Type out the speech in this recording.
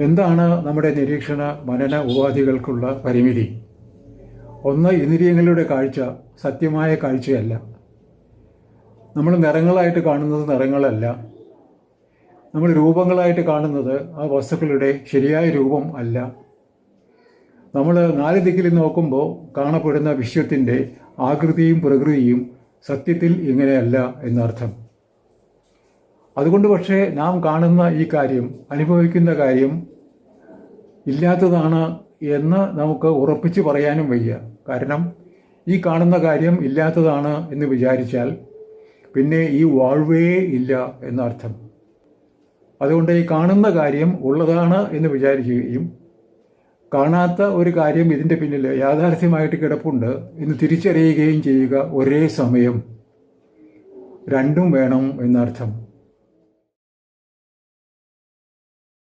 എന്താണ് നമ്മുടെ നിരീക്ഷണ മനന ഉപാധികൾക്കുള്ള പരിമിതി? ഒന്ന്, ഇന്ദ്രിയങ്ങളുടെ കാഴ്ച സത്യമായ കാഴ്ചയല്ല. നമ്മൾ നിറങ്ങളായിട്ട് കാണുന്നത് നിറങ്ങളല്ല. നമ്മൾ രൂപങ്ങളായിട്ട് കാണുന്നത് ആ വസ്തുക്കളുടെ ശരിയായ രൂപം അല്ല. നമ്മൾ നാല് ദിക്കിൽ നോക്കുമ്പോൾ കാണപ്പെടുന്ന വിശ്വത്തിൻ്റെ ആകൃതിയും പ്രകൃതിയും സത്യത്തിൽ ഇങ്ങനെയല്ല എന്നർത്ഥം. അതുകൊണ്ട് പക്ഷേ നാം കാണുന്ന ഈ കാര്യം, അനുഭവിക്കുന്ന കാര്യം ഇല്ലാത്തതാണ് എന്ന് നമുക്ക് ഉറപ്പിച്ച് പറയാനും വയ്യ. കാരണം ഈ കാണുന്ന കാര്യം ഇല്ലാത്തതാണ് എന്ന് വിചാരിച്ചാൽ പിന്നെ ഈ വാഴ്വേ ഇല്ല എന്നർത്ഥം. അതുകൊണ്ട് ഈ കാണുന്ന കാര്യം ഉള്ളതാണ് എന്ന് വിചാരിക്കുകയും കാണാത്ത ഒരു കാര്യം ഇതിൻ്റെ പിന്നിൽ യാഥാർത്ഥ്യമായിട്ട് കിടപ്പുണ്ട് എന്ന് തിരിച്ചറിയുകയും ചെയ്യുക ഒരേ സമയം. രണ്ടും വേണം എന്നർത്ഥം.